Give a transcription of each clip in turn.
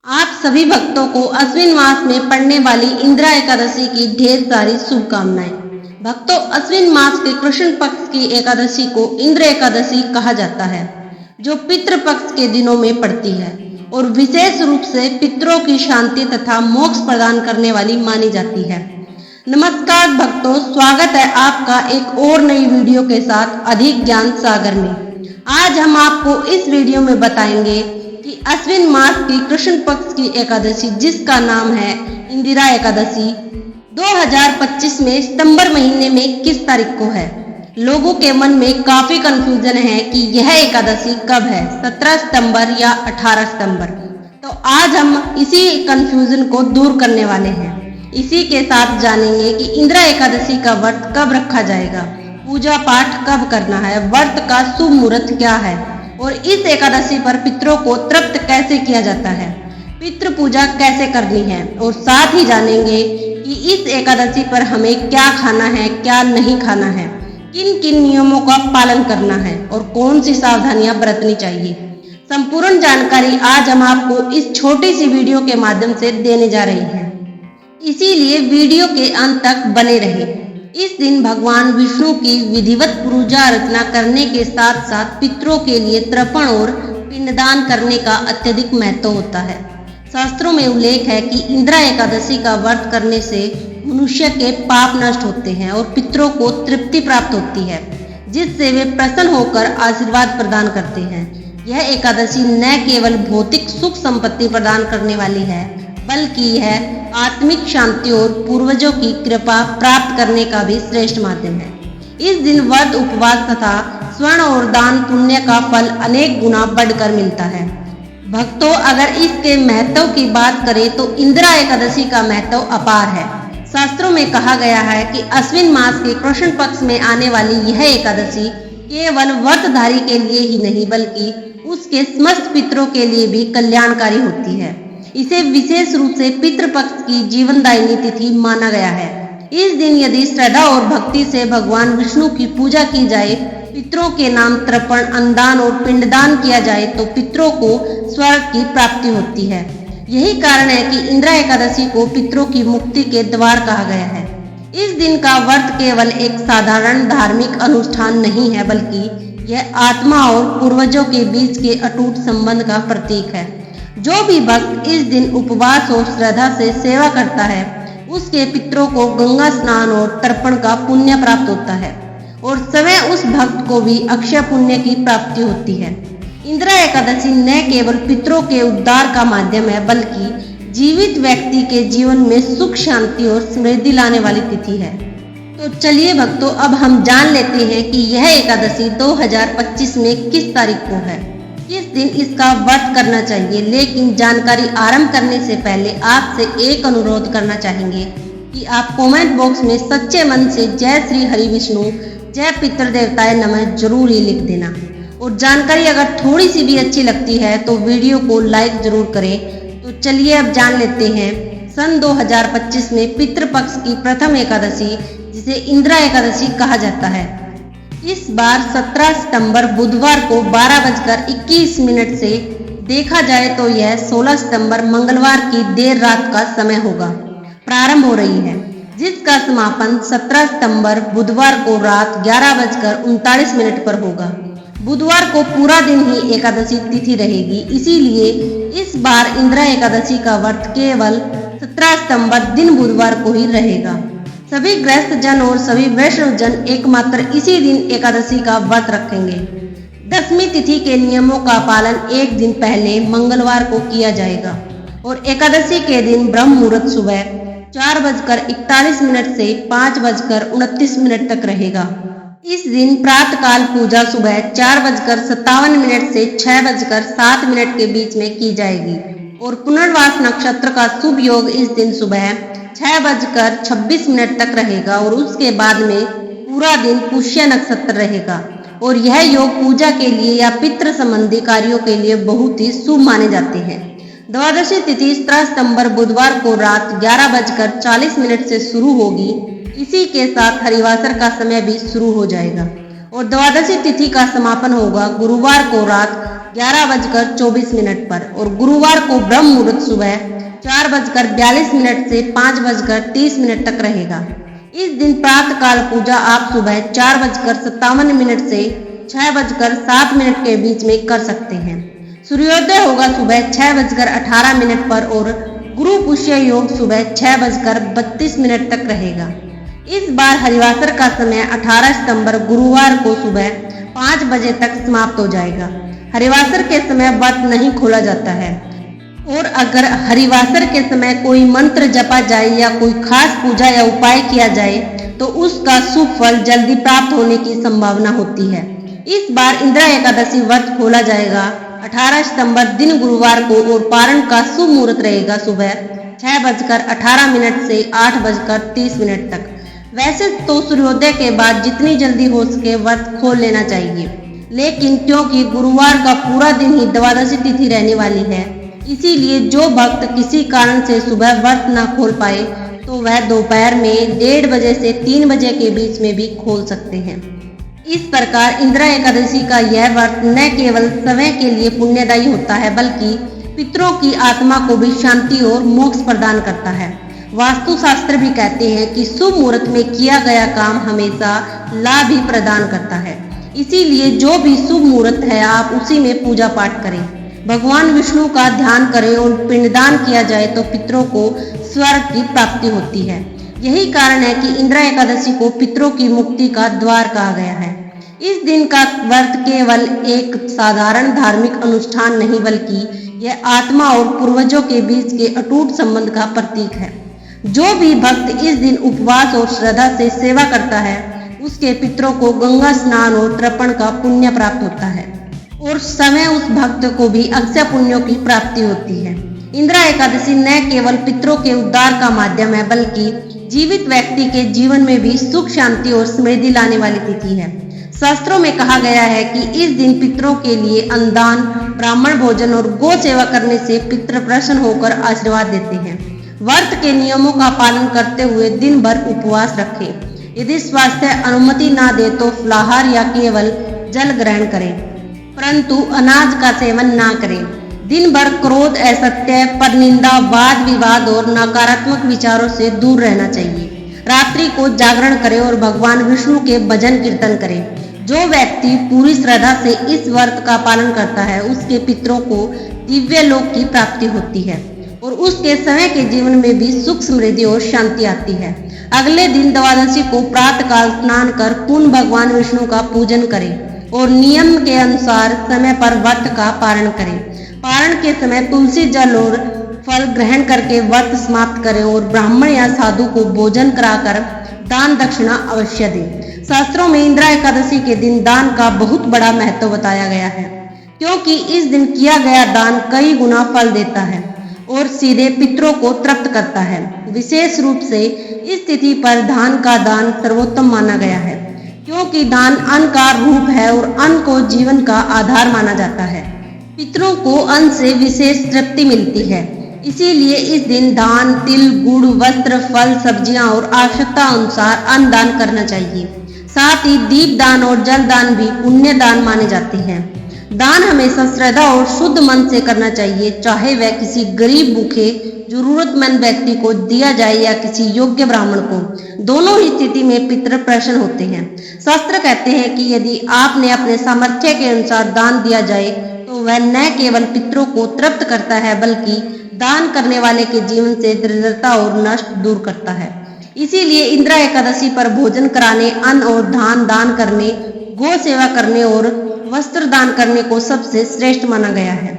आप सभी भक्तों को अश्विन मास में पड़ने वाली इंदिरा एकादशी की ढेर सारी शुभकामनाएं। भक्तों, अश्विन मास के कृष्ण पक्ष की एकादशी को इंद्र एकादशी कहा जाता है, जो पितृ पक्ष के दिनों में पड़ती है और विशेष रूप से पितरों की शांति तथा मोक्ष प्रदान करने वाली मानी जाती है। नमस्कार भक्तों, स्वागत है आपका एक और नई वीडियो के साथ अधिक ज्ञान सागर में। आज हम आपको इस वीडियो में बताएंगे कि अश्विन मास की कृष्ण पक्ष की एकादशी, जिसका नाम है इंदिरा एकादशी, 2025 में सितंबर महीने में किस तारीख को है। लोगों के मन में काफी कंफ्यूजन है कि यह एकादशी कब है, 17 सितंबर या 18 सितंबर। तो आज हम इसी कंफ्यूजन को दूर करने वाले हैं। इसी के साथ जानेंगे कि इंदिरा एकादशी का व्रत कब रखा जाएगा, पूजा पाठ कब करना है, व्रत का शुभ मुहूर्त क्या है और इस एकादशी पर पितरों को तृप्त कैसे किया जाता है, पितृ पूजा कैसे करनी है। और साथ ही जानेंगे कि इस एकादशी पर हमें क्या खाना है, क्या नहीं खाना है, किन किन नियमों का पालन करना है और कौन सी सावधानियां बरतनी चाहिए। संपूर्ण जानकारी आज हम आपको इस छोटी सी वीडियो के माध्यम से देने जा रहे हैं, इसीलिए वीडियो के अंत तक बने रहें। इस दिन भगवान विष्णु की विधिवत पूजा अर्चना करने के साथ साथ पितरों के लिए तर्पण और पिंडदान करने का अत्यधिक महत्व होता है। शास्त्रों में उल्लेख है कि इंदिरा एकादशी का व्रत करने से मनुष्य के पाप नष्ट होते हैं और पितरों को तृप्ति प्राप्त होती है, जिससे वे प्रसन्न होकर आशीर्वाद प्रदान करते हैं। यह एकादशी न केवल भौतिक सुख संपत्ति प्रदान करने वाली है, बल्कि यह आत्मिक शांति और पूर्वजों की कृपा प्राप्त करने का भी श्रेष्ठ माध्यम है। इस दिन व्रत, उपवास तथा स्वर्ण और दान पुण्य का फल अनेक गुना बढ़कर मिलता है। भक्तों, अगर इसके महत्व की बात करें तो इंदिरा एकादशी का महत्व अपार है। शास्त्रों में कहा गया है कि अश्विन मास के कृष्ण पक्ष में आने वाली यह एकादशी केवल व्रतधारी के लिए ही नहीं, बल्कि उसके समस्त पितरों के लिए भी कल्याणकारी होती है। इसे विशेष रूप से पितृपक्ष की जीवनदायिनी तिथि माना गया है। इस दिन यदि श्रद्धा और भक्ति से भगवान विष्णु की पूजा की जाए, पितरों के नाम तर्पण, अन्नदान और पिंडदान किया जाए तो पितरों को स्वर्ग की प्राप्ति होती है। यही कारण है कि इंदिरा एकादशी को पितरों की मुक्ति के द्वार कहा गया है। इस दिन का व्रत केवल एक साधारण धार्मिक अनुष्ठान नहीं है, बल्कि यह आत्मा और पूर्वजों के बीच के अटूट संबंध का प्रतीक है। जो भी भक्त इस दिन उपवास और श्रद्धा से सेवा करता है, उसके पितरों को गंगा स्नान और तर्पण का पुण्य प्राप्त होता है और स्वयं उस भक्त को भी अक्षय पुण्य की प्राप्ति होती है। इंदिरा एकादशी न केवल पितरों के उद्धार का माध्यम है, बल्कि जीवित व्यक्ति के जीवन में सुख, शांति और समृद्धि लाने वाली तिथि है। तो चलिए भक्तों, अब हम जान लेते हैं कि यह एकादशी 2025 में किस तारीख को है, किस दिन इसका व्रत करना चाहिए। लेकिन जानकारी आरंभ करने से पहले आपसे एक अनुरोध करना चाहेंगे कि आप कमेंट बॉक्स में सच्चे मन से जय श्री हरि विष्णु, जय पितृदेवताय नमः जरूर ही लिख देना। और जानकारी अगर थोड़ी सी भी अच्छी लगती है तो वीडियो को लाइक जरूर करें। तो चलिए अब जान लेते हैं सन 2025 में पितृपक्ष की प्रथम एकादशी, जिसे इंदिरा एकादशी कहा जाता है। इस बार 17 सितंबर बुधवार को 12:21 से देखा जाए तो यह 16 सितंबर मंगलवार की देर रात का समय होगा प्रारंभ हो रही है, जिसका समापन 17 सितंबर बुधवार को रात 11:39 पर होगा। बुधवार को पूरा दिन ही एकादशी तिथि रहेगी, इसीलिए इस बार इंदिरा एकादशी का व्रत केवल 17 सितंबर दिन बुधवार को ही रहेगा। सभी गृहस्थ जन और सभी वैष्णव जन एकमात्र इसी दिन एकादशी का व्रत रखेंगे। दशमी तिथि के नियमों का पालन एक दिन पहले मंगलवार को किया जाएगा और एकादशी के दिन ब्रह्म मुहूर्त सुबह 4:41 से 5:29 तक रहेगा। इस दिन प्रातःकाल पूजा सुबह 4:57 से 6:07 के बीच में की जाएगी और पुनर्वास नक्षत्र का शुभ योग इस दिन सुबह 6:26 तक रहेगा और उसके बाद में पूरा दिन पुष्य नक्षत्र रहेगा और यह योग पूजा के लिए या पितृ संबंधी कार्यों के लिए बहुत ही शुभ माने जाते हैं। द्वादशी तिथि 17 सितंबर बुधवार को रात 11:40 से शुरू होगी। इसी के साथ हरिवासर का समय भी शुरू हो जाएगा और द्वादशी तिथि का समापन होगा गुरुवार को रात 11:24 पर और गुरुवार को ब्रह्म मुहूर्त सुबह 4:42 से 5:30 तक रहेगा। इस दिन प्रातःकाल पूजा आप सुबह 4:57 से 6:07 के बीच में कर सकते हैं। सूर्योदय होगा सुबह 6:18 पर और गुरु पुष्य योग सुबह 6:32 तक रहेगा। इस बार हरिवासर का समय 18 सितंबर गुरुवार को सुबह 5 बजे तक समाप्त हो जाएगा। हरिवासर के समय व्रत नहीं खोला जाता है और अगर हरिवासर के समय कोई मंत्र जपा जाए या कोई खास पूजा या उपाय किया जाए तो उसका शुभ फल जल्दी प्राप्त होने की संभावना होती है। इस बार इंदिरा एकादशी व्रत खोला जाएगा 18 सितंबर दिन गुरुवार को और पारण का शुभ मुहूर्त रहेगा सुबह 6:18 से 8:30 तक। वैसे तो सूर्योदय के बाद जितनी जल्दी हो सके व्रत खोल लेना चाहिए, लेकिन क्योंकि गुरुवार का पूरा दिन ही द्वादशी तिथि रहने वाली है, इसीलिए जो भक्त किसी कारण से सुबह व्रत न खोल पाए तो वह दोपहर में 1:30 बजे से 3 बजे के बीच में भी खोल सकते हैं। इस प्रकार इंदिरा एकादशी का यह व्रत न केवल समय के लिए पुण्यदायी होता है बल्कि पितरों की आत्मा को भी शांति और मोक्ष प्रदान करता है। वास्तु शास्त्र भी कहते हैं कि शुभ मुहूर्त में किया गया काम हमेशा लाभ ही प्रदान करता है। इसीलिए जो भी शुभ मुहूर्त है आप उसी में पूजा पाठ करें, भगवान विष्णु का ध्यान करें और पिंडदान किया जाए तो पितरों को स्वर्ग की प्राप्ति होती है। यही कारण है कि इंदिरा एकादशी को पितरों की मुक्ति का द्वार कहा गया है। इस दिन का व्रत केवल एक साधारण धार्मिक अनुष्ठान नहीं बल्कि यह आत्मा और पूर्वजों के बीच के अटूट संबंध का प्रतीक है। जो भी भक्त इस दिन उपवास और श्रद्धा से सेवा करता है उसके पितरों को गंगा स्नान और तर्पण का पुण्य प्राप्त होता है और समय उस भक्त को भी अक्षय पुण्यों की प्राप्ति होती है। इंदिरा एकादशी न केवल पितरों के उद्धार का माध्यम है बल्कि जीवित व्यक्ति के जीवन में भी सुख शांति और समृद्धि लाने वाली तिथि है। शास्त्रों में कहा गया है कि इस दिन पितरों के लिए अन्नदान, ब्राह्मण भोजन और गौ सेवा करने से पितृ प्रसन्न होकर आशीर्वाद देते हैं। व्रत के नियमों का पालन करते हुए दिन भर उपवास रखें। यदि स्वास्थ्य अनुमति ना दे तो फलाहार या केवल जल ग्रहण करें, परंतु अनाज का सेवन ना करें। दिन भर क्रोध, असत्य, परनिंदा, वाद विवाद और नकारात्मक विचारों से दूर रहना चाहिए। रात्रि को जागरण करें और भगवान विष्णु के भजन कीर्तन करें। जो व्यक्ति पूरी श्रद्धा से इस व्रत का पालन करता है उसके पितरों को दिव्य लोक की प्राप्ति होती है और उसके समय के जीवन में भी सुख समृद्धि और शांति आती है। अगले दिन द्वादशी को प्रातःकाल स्नान कर पुनः भगवान विष्णु का पूजन करें और नियम के अनुसार समय पर व्रत का पारण करें। पारण के समय तुलसी जल और फल ग्रहण करके व्रत समाप्त करें और ब्राह्मण या साधु को भोजन कराकर दान दक्षिणा अवश्य दें। शास्त्रों में इंदिरा एकादशी के दिन दान का बहुत बड़ा महत्व बताया गया है, क्योंकि इस दिन किया गया दान कई गुना फल देता है और सीधे पितरों को तृप्त करता है। विशेष रूप से इस तिथि पर धान का दान सर्वोत्तम माना गया है, क्योंकि दान अन्न का रूप है और अन्न को जीवन का आधार माना जाता है। पितरों को अन्न से विशेष तृप्ति मिलती है, इसीलिए इस दिन दान, तिल, गुड़, वस्त्र, फल, सब्जियां और आवश्यकता अनुसार अन्न दान करना चाहिए। साथ ही दीप दान और जल दान भी पुण्य दान माने जाते हैं। दान हमेशा श्रद्धा और शुद्ध मन से करना चाहिए, चाहे वह किसी गरीब, भूखे, जरूरतमंद व्यक्ति को दिया जाए या किसी योग्य ब्राह्मण को। दोनों ही स्थिति में पितृ प्रसन्न होते हैं। शास्त्र कहते हैं कि यदि आपने अपने सामर्थ्य के अनुसार दान दिया जाए तो वह न केवल पितरों को तृप्त करता है बल्कि दान करने वाले के जीवन से दरिद्रता और नष्ट दूर करता है। इसीलिए इंदिरा एकादशी पर भोजन कराने, अन्न और धान दान करने, गौ सेवा करने और वस्त्र दान करने को सबसे श्रेष्ठ माना गया है।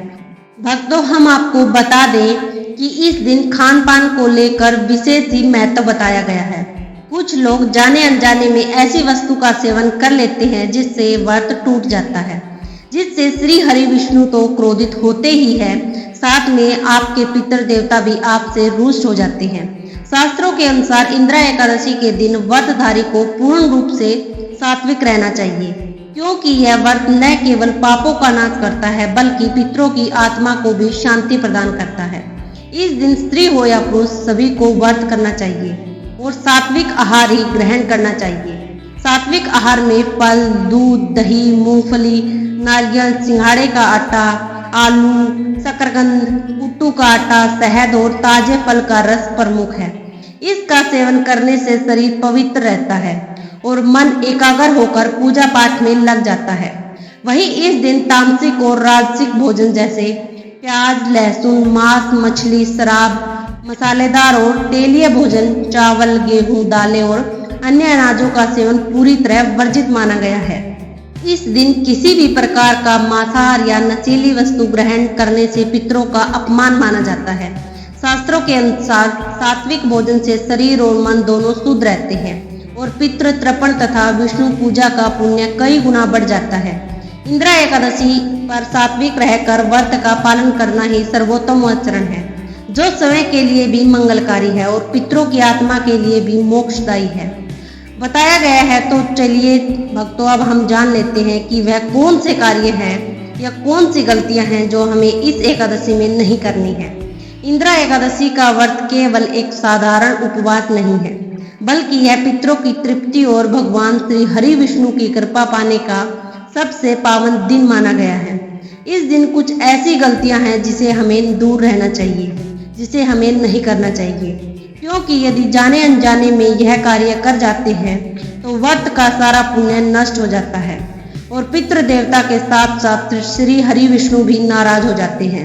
भक्तों, हम आपको बता दें कि इस दिन खान पान को लेकर विशेष ही महत्व बताया गया है। कुछ लोग जाने अनजाने में ऐसी वस्तु का सेवन कर लेते हैं जिससे व्रत टूट जाता है, जिससे श्री हरि विष्णु तो क्रोधित होते ही है, साथ में आपके पितर देवता भी आपसे रुष्ट हो जाते हैं। शास्त्रों के अनुसार इंदिरा एकादशी के दिन व्रतधारी को पूर्ण रूप से सात्विक रहना चाहिए, क्योंकि यह व्रत न केवल पापों का नाश करता है बल्कि पितरों की आत्मा को भी शांति प्रदान करता है। इस दिन स्त्री हो या पुरुष सभी को व्रत करना चाहिए और सात्विक आहार ही ग्रहण करना चाहिए। सात्विक आहार में फल, दूध, दही, मूंगफली, नारियल, सिंघाड़े का आटा, आलू, शकरकंद, कुट्टू का आटा, शहद और ताजे फल का रस प्रमुख है। इसका सेवन करने से शरीर पवित्र रहता है और मन एकाग्र होकर पूजा पाठ में लग जाता है। वहीं इस दिन तामसिक और राजसिक भोजन जैसे प्याज, लहसुन, मांस, मछली, शराब, मसालेदार और तेलीय भोजन, चावल, गेहूं, दालें और अन्य अनाजों का सेवन पूरी तरह वर्जित माना गया है। इस दिन किसी भी प्रकार का मांसाहार या नशीली वस्तु ग्रहण करने से पितरों का अपमान माना जाता है। शास्त्रों के अनुसार सात्विक भोजन से शरीर और मन दोनों शुद्ध रहते हैं और पितृ तर्पण तथा विष्णु पूजा का पुण्य कई गुना बढ़ जाता है। इंदिरा एकादशी पर सात्विक रहकर व्रत का पालन करना ही सर्वोत्तम आचरण है, जो समय के लिए भी मंगलकारी है और पितरों की आत्मा के लिए भी मोक्षदायी है बताया गया है। तो चलिए भक्तों, अब हम जान लेते हैं कि वह कौन से कार्य हैं या कौन सी गलतियां हैं जो हमें इस एकादशी में नहीं करनी है। इंदिरा एकादशी का व्रत केवल एक साधारण उपवास नहीं है, बल्कि यह पितरों की तृप्ति और भगवान श्री हरि विष्णु की कृपा पाने का सबसे पावन दिन माना गया है। इस दिन कुछ ऐसी गलतियां हैं जिसे हमें दूर रहना चाहिए, जिसे हमें नहीं करना चाहिए, क्योंकि यदि जाने अनजाने में यह कार्य कर जाते हैं तो व्रत का सारा पुण्य नष्ट हो जाता है और पितृ देवता के साथ साथ श्री हरि विष्णु भी नाराज हो जाते हैं।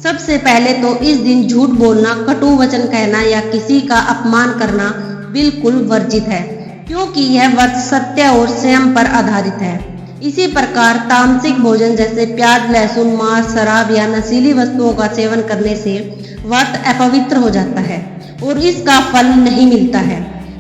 सबसे पहले तो इस दिन झूठ बोलना, कटु वचन कहना या किसी का अपमान करना बिल्कुल वर्जित है, क्योंकि यह व्रत सत्य और संयम पर आधारित है। इसी प्रकार तामसिक भोजन जैसे प्याज, लहसुन, मांस, शराब या नशीली वस्तुओं का सेवन करने से व्रत अपवित्र हो जाता है और इसका फल नहीं मिलता है।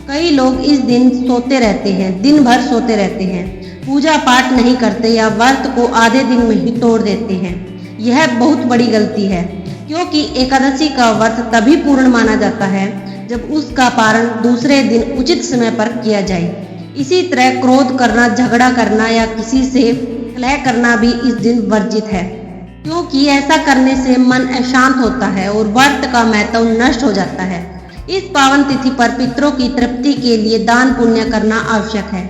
कई लोग इस दिन सोते रहते हैं, दिन भर सोते रहते हैं, पूजा पाठ नहीं करते या व्रत को आधे दिन में ही तोड़ देते हैं। यह बहुत बड़ी गलती है, क्योंकि एकादशी का व्रत तभी पूर्ण माना जाता है जब उसका पारण दूसरे दिन उचित समय पर किया जाए। इसी तरह क्रोध करना, झगड़ा करना या किसी से कलह करना भी इस दिन वर्जित है, क्योंकि ऐसा करने से मन अशांत होता है और व्रत का महत्व नष्ट हो जाता है। इस पावन तिथि पर पितरों की तृप्ति के लिए दान पुण्य करना आवश्यक है।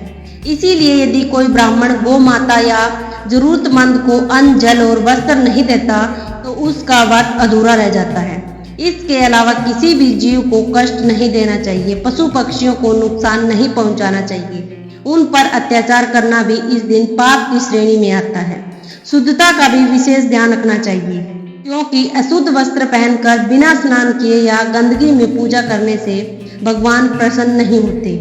इसीलिए यदि कोई ब्राह्मण, गौ माता या जरूरतमंद को अन्न, जल और वस्त्र नहीं देता तो उसका व्रत अधूरा रह जाता है। इसके अलावा किसी भी जीव को कष्ट नहीं देना चाहिए, पशु पक्षियों को नुकसान नहीं पहुंचाना चाहिए। उन पर अत्याचार करना भी इस दिन पाप की श्रेणी में आता है। शुद्धता का भी विशेष ध्यान रखना चाहिए, क्योंकि अशुद्ध वस्त्र पहनकर बिना स्नान किए या गंदगी में पूजा करने से भगवान प्रसन्न नहीं होते।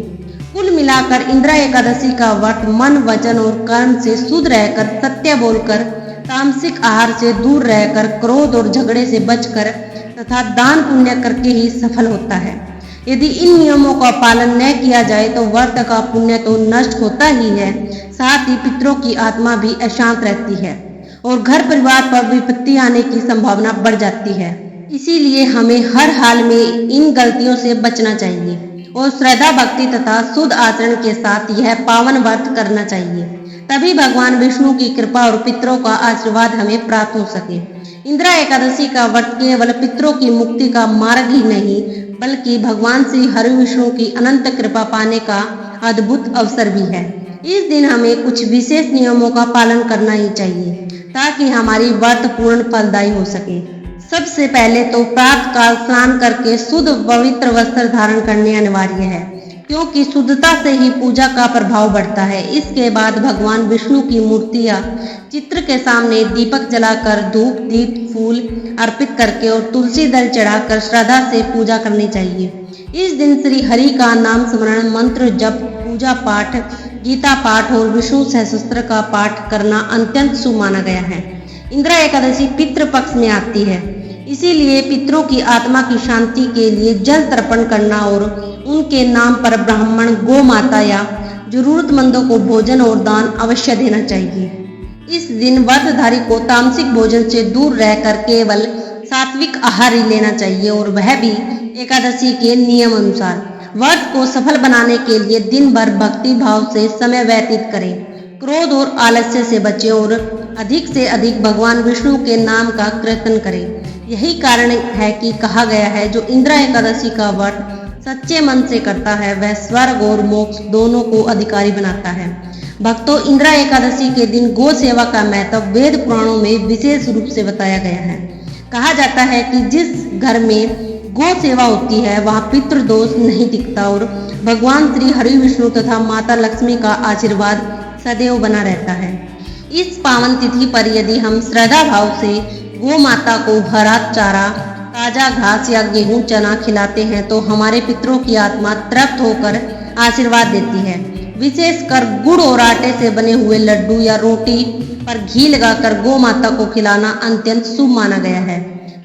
कुल मिलाकर इंदिरा एकादशी का व्रत मन, वचन और कर्म से शुद्ध रहकर, सत्य बोलकर, तामसिक आहार से दूर रहकर, क्रोध और झगड़े से बचकर तथा दान पुण्य करके ही सफल होता है। यदि इन नियमों का पालन न किया जाए तो व्रत का पुण्य तो नष्ट होता ही है, साथ ही पितरों की आत्मा भी अशांत रहती है और घर परिवार पर विपत्ति आने की संभावना बढ़ जाती है। इसीलिए हमें हर हाल में इन गलतियों से बचना चाहिए और श्रद्धा, भक्ति तथा शुद्ध आचरण के साथ यह पावन व्रत करना चाहिए। तभी भगवान विष्णु की कृपा और पितरों का आशीर्वाद हमें प्राप्त हो सके। इंदिरा एकादशी का व्रत केवल पितरों की मुक्ति का मार्ग ही नहीं, बल्कि भगवान श्री हरि विष्णु की अनंत कृपा पाने का अद्भुत अवसर भी है। इस दिन हमें कुछ विशेष नियमों का पालन करना ही चाहिए ताकि हमारी व्रत पूर्ण फलदायी हो सके। सबसे पहले तो प्रातः काल स्नान करके शुद्ध पवित्र वस्त्र धारण करने अनिवार्य है, क्योंकि शुद्धता से ही पूजा का प्रभाव बढ़ता है। इसके बाद भगवान विष्णु की मूर्ति या चित्र के सामने दीपक जलाकर, धूप, दीप, फूल अर्पित करके और तुलसी दल चढ़ाकर श्रद्धा से पूजा करनी चाहिए। इस दिन श्री हरि का नाम स्मरण, मंत्र जप, पूजा पाठ, गीता पाठ और विष्णु सहस्त्र का पाठ करना अत्यंत शुभ माना गया है। इंदिरा एकादशी पितृ पक्ष में आती है, इसीलिए पितरों की आत्मा की शांति के लिए जल तर्पण करना और उनके नाम पर ब्राह्मण, गौ माता या जरूरतमंदों को भोजन और दान अवश्य देना चाहिए। इस दिन व्रतधारी को तामसिक भोजन से दूर रहकर केवल सात्विक आहार ही लेना चाहिए और वह भी एकादशी के नियम अनुसार। व्रत को सफल बनाने के लिए दिन भर भक्ति भाव से समय व्यतीत करें, क्रोध और आलस्य से बचें और अधिक से अधिक भगवान विष्णु के नाम का कीर्तन करें। यही कारण है कि कहा गया है, जो इंदिरा एकादशी का व्रत सच्चे मन से करता है वह स्वर्ग और मोक्ष दोनों को अधिकारी बनाता है। भक्तों, इंदिरा एकादशी के दिन गौ सेवा का महत्व वेद पुराणों में विशेष रूप से बताया गया है। कहा जाता है कि जिस घर में गौ सेवा होती है वहाँ पितृदोष नहीं दिखता और भगवान श्री हरि विष्णु तथा माता लक्ष्मी का आशीर्वाद सदैव बना रहता है। इस पावन तिथि पर यदि हम श्रद्धा भाव से गौ माता को हरा चारा, ताजा घास या गेहूं चना खिलाते हैं तो हमारे पितरों की आत्मा तृप्त होकर आशीर्वाद देती है। विशेषकर गुड़ और आटे से बने हुए लड्डू या रोटी पर घी लगाकर गौ माता को खिलाना अत्यंत शुभ माना गया है,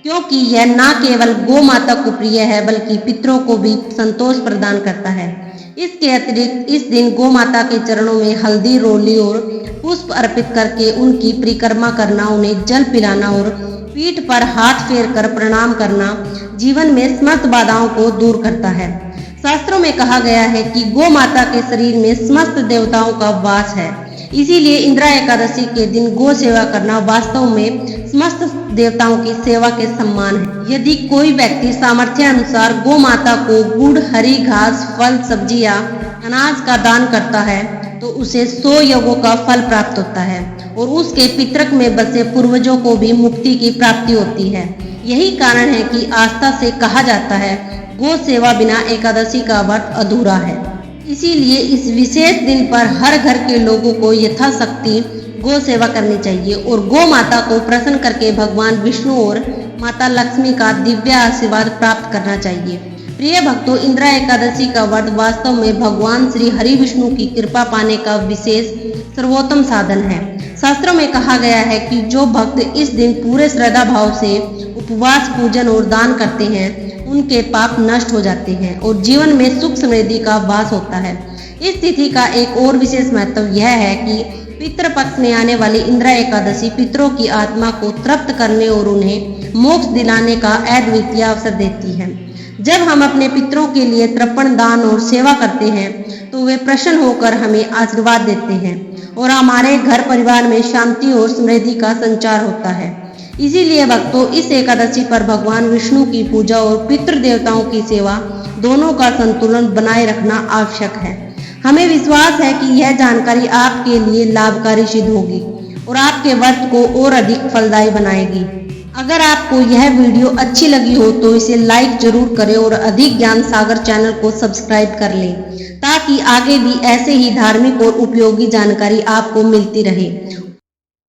क्योंकि यह न केवल गौ माता को प्रिय है बल्कि पितरों को भी संतोष प्रदान करता है। इसके अतिरिक्त इस दिन गौ माता के चरणों में हल्दी, रोली और पुष्प अर्पित करके उनकी परिक्रमा करना, उन्हें जल पिलाना और पीठ पर हाथ फेर कर प्रणाम करना जीवन में समस्त बाधाओं को दूर करता है। शास्त्रों में कहा गया है कि गौ माता के शरीर में समस्त देवताओं का वास है, इसीलिए इंदिरा एकादशी के दिन गौ सेवा करना वास्तव में समस्त देवताओं की सेवा के सम्मान है। यदि कोई व्यक्ति सामर्थ्य अनुसार गौ माता को गुड़, हरी घास, फल, सब्जी या अनाज का दान करता है तो उसे 100 यज्ञों का फल प्राप्त होता है और उसके पितृक में बसे पूर्वजों को भी मुक्ति की प्राप्ति होती है। यही कारण है कि आस्था से कहा जाता है गौ सेवा बिना एकादशी का व्रत अधूरा है। इसीलिए इस विशेष दिन पर हर घर के लोगों को यथाशक्ति गौ सेवा करनी चाहिए और गौ माता को प्रसन्न करके भगवान विष्णु और माता लक्ष्मी का दिव्य आशीर्वाद प्राप्त करना चाहिए। प्रिय भक्तों, इंदिरा एकादशी का व्रत वास्तव में भगवान श्री हरि विष्णु की कृपा पाने का विशेष सर्वोत्तम साधन है। शास्त्रों में कहा गया है कि जो भक्त इस दिन पूरे श्रद्धा भाव से उपवास, पूजन और दान करते हैं उनके पाप नष्ट हो जाते हैं और जीवन में सुख समृद्धि का वास होता है। इस तिथि का एक और विशेष महत्व यह है कि पितृपक्ष में आने वाली इंदिरा एकादशी पितरों की आत्मा को तृप्त करने और उन्हें मोक्ष दिलाने का अद्वितीय अवसर देती है। जब हम अपने पितरों के लिए तर्पण, दान और सेवा करते हैं तो वे प्रसन्न होकर हमें आशीर्वाद देते हैं और हमारे घर परिवार में शांति और समृद्धि का संचार होता है। इसीलिए भक्तों, इस एकादशी पर भगवान विष्णु की पूजा और पितृ देवताओं की सेवा दोनों का संतुलन बनाए रखना आवश्यक है। हमें विश्वास है कि यह जानकारी आपके लिए लाभकारी सिद्ध होगी और आपके व्रत को और अधिक फलदायी बनाएगी। अगर आपको यह वीडियो अच्छी लगी हो तो इसे लाइक जरूर करें और अधिक ज्ञान सागर चैनल को सब्सक्राइब कर लें ताकि आगे भी ऐसे ही धार्मिक और उपयोगी जानकारी आपको मिलती रहे।